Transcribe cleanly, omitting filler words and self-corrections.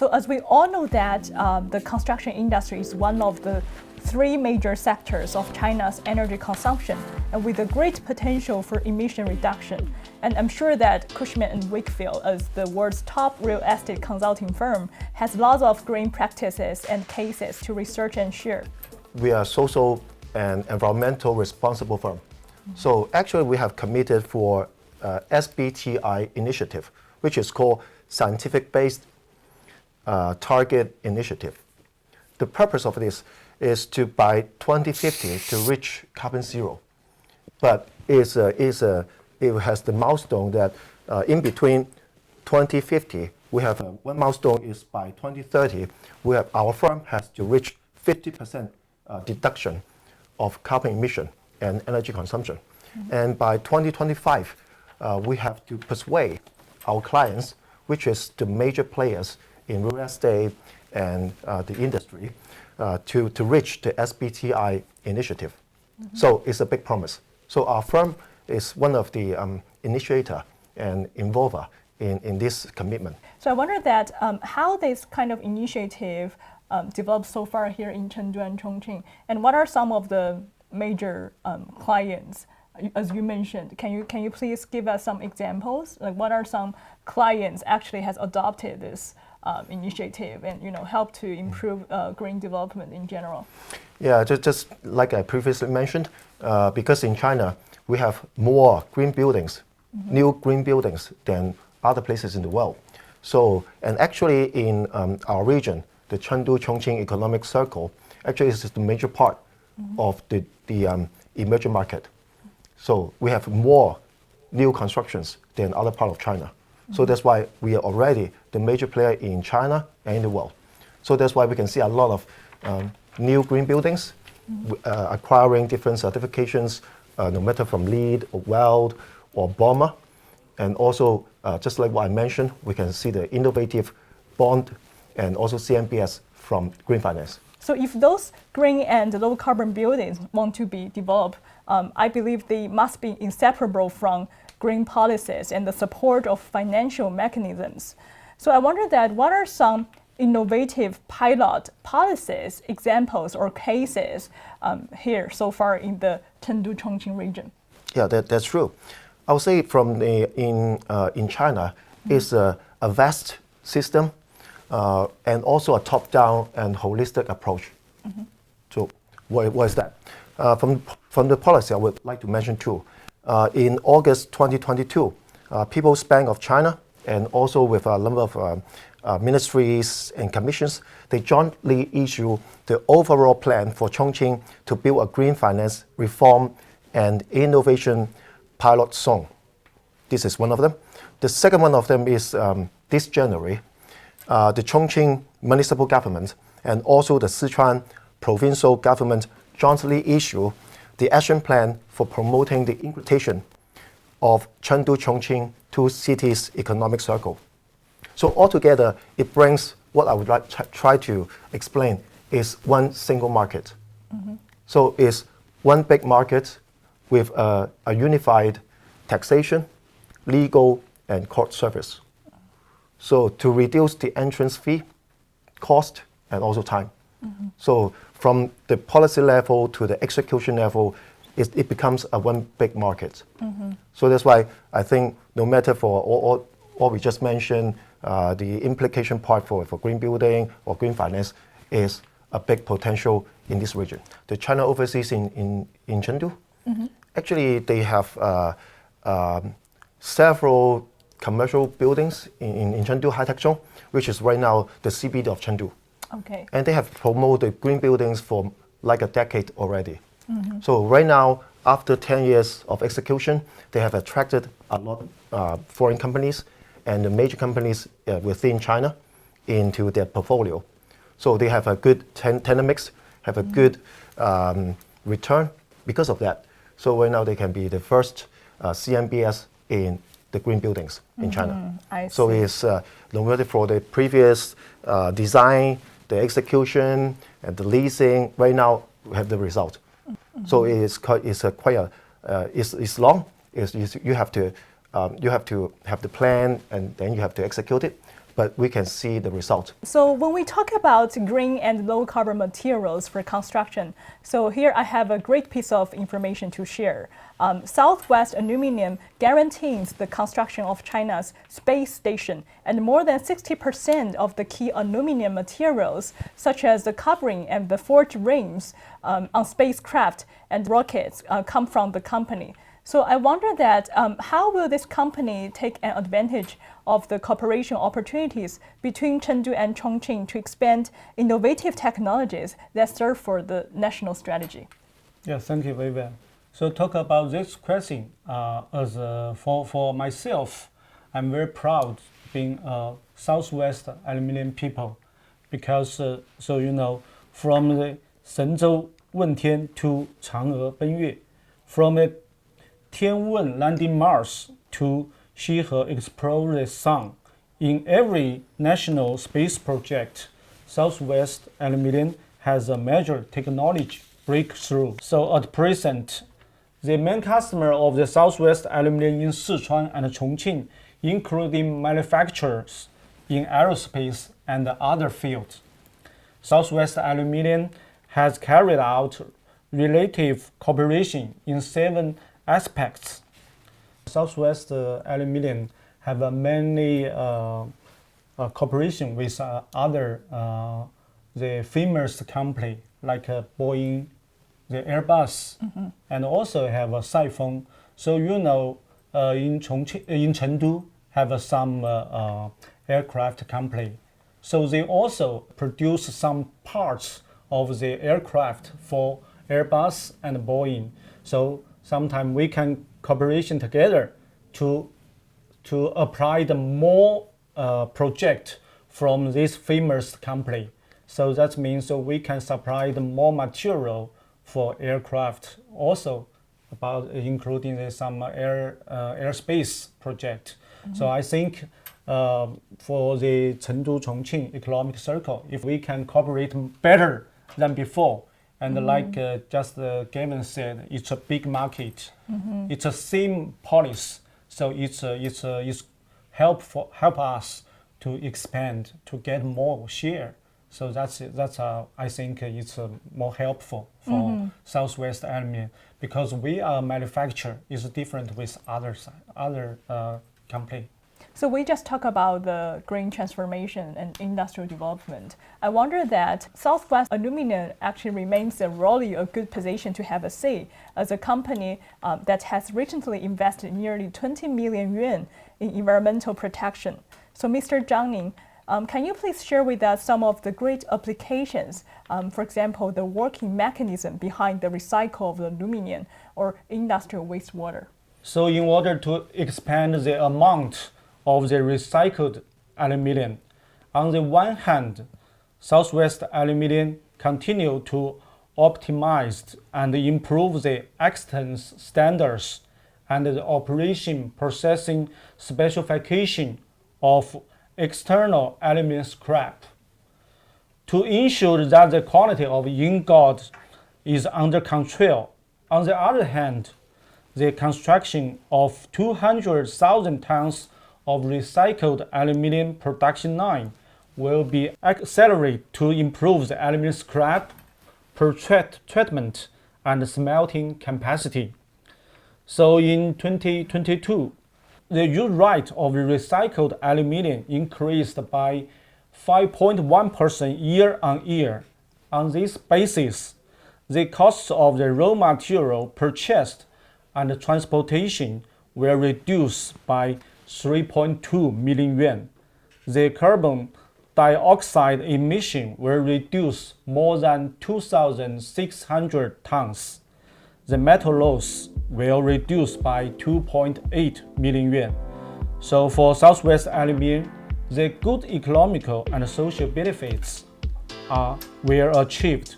So as we all know that the construction industry is one of the three major sectors of China's energy consumption, and with a great potential for emission reduction. And I'm sure that Cushman & Wakefield, as the world's top real estate consulting firm, has lots of green practices and cases to research and share. We are social and environmental responsible firm. So actually we have committed for SPTI Initiative, which is called Scientific-Based Target Initiative. The purpose of this is to by 2050 to reach carbon zero, but it has the milestone that in between 2050 we have one milestone is by 2030 our firm has to reach 50% deduction of carbon emission and energy consumption, and by 2025 we have to persuade our clients, which is the major players in real estate and the industry, to reach the SPTI initiative. So it's a big promise. So our firm is one of the initiator and involver in this commitment. So I wonder that how this kind of initiative developed so far here in Chengdu and Chongqing, and what are some of the major clients, as you mentioned? Can you please give us some examples? Like what are some clients actually has adopted this initiative and help to improve green development in general? Yeah, just like I previously mentioned, because in China we have more green buildings, new green buildings than other places in the world. So, and actually in our region, the Chengdu Chongqing economic circle actually is the major part of the emerging market. So we have more new constructions than other part of China. So that's why we are already the major player in China and in the world. So that's why we can see a lot of new green buildings acquiring different certifications, no matter from LEED or WELL or BOMA. And also, just like what I mentioned, we can see the innovative bond and also CMBS from green finance. So if those green and low carbon buildings want to be developed, I believe they must be inseparable from green policies and the support of financial mechanisms. So I wonder that what are some innovative pilot policies, examples, or cases here so far in the Chengdu Chongqing region? Yeah, that's true. I would say from in China is a vast system and also a top-down and holistic approach. So what is that? From the policy, I would like to mention two. In August 2022, People's Bank of China and also with a number of ministries and commissions, they jointly issue the overall plan for Chongqing to build a green finance reform and innovation pilot zone. This is one of them. The second one of them is this January, the Chongqing municipal government and also the Sichuan provincial government jointly issue the action plan for promoting the integration of Chengdu Chongqing two cities economic circle. So altogether, it brings what I would like to try to explain is one single market. So it's one big market with a unified taxation, legal, and court service. So to reduce the entrance fee, cost, and also time. So from the policy level to the execution level, it becomes a one big market. So that's why I think no matter for all we just mentioned, the implication part for green building or green finance is a big potential in this region. The China Overseas in Chengdu, actually they have several commercial buildings in Chengdu High Tech Zone, which is right now the CBD of Chengdu. Okay. And they have promoted green buildings for like a decade already. So right now, after 10 years of execution, they have attracted a lot of foreign companies and the major companies within China into their portfolio. So they have a good tenant mix, have a good return because of that. So right now they can be the first CMBS in the green buildings in China. So it's no matter for the previous design, the execution, and the leasing. Right now we have the result. So it's long. You have to have the plan and then you have to execute it. but we can see the result. So when we talk about green and low carbon materials for construction, so here I have a great piece of information to share. Southwest Aluminum guarantees the construction of China's space station, and more than 60% of the key aluminum materials, such as the covering and the forged rings on spacecraft and rockets, come from the company. So I wonder that how will this company take an advantage of the cooperation opportunities between Chengdu and Chongqing to expand innovative technologies that serve for the national strategy? Yeah, thank you, Vivian. So talk about this question. For myself, I'm very proud being a Southwest Aluminum people, because from the Shenzhou Wentian to Chang'e Benyue, from the Tianwen landing Mars to Xihe explore the sun. In every national space project, Southwest Aluminum has a major technology breakthrough. So at present, the main customer of the Southwest Aluminum in Sichuan and Chongqing, including manufacturers in aerospace and other fields. Southwest Aluminum has carried out relative cooperation in 7 aspects. Southwest Aluminum have many cooperation with other the famous company like Boeing, the Airbus, and also have a Siphon. So in Chongqing, in Chengdu, have some aircraft company. So they also produce some parts of the aircraft for Airbus and Boeing. So sometimes we can cooperation together to apply the more project from this famous company. So that means we can supply the more material for aircraft, also about including some airspace project. So I think for the Chengdu-Chongqing economic circle, if we can cooperate better than before, and like just Gavin said, it's a big market. It's a same policy, so it's help us to expand, to get more share. So that's I think it's more helpful for Southwest Aluminum, because we are manufacturer is different with other company. So we just talk about the green transformation and industrial development. I wonder that Southwest Aluminum actually remains a really a good position to have a say as a company that has recently invested nearly 20 million yuan in environmental protection. So Mr. Zhang Ning, can you please share with us some of the great applications, for example, the working mechanism behind the recycle of the aluminum or industrial wastewater? So in order to expand the amount of the recycled aluminum, on the one hand, Southwest Aluminum continue to optimize and improve the excellence standards and the operation processing specification of external aluminum scrap to ensure that the quality of ingot is under control. On the other hand, the construction of 200,000 tons of recycled aluminum production line will be accelerated to improve the aluminum scrap treatment and smelting capacity. So in 2022, the use rate of recycled aluminum increased by 5.1% year on year. On this basis, the costs of the raw material purchased and transportation were reduced by 3.2 million yuan. The carbon dioxide emission were reduced more than 2,600 tons. The metal loss will reduce by 2.8 million yuan. So for Southwest Aluminum, the good economical and social benefits were achieved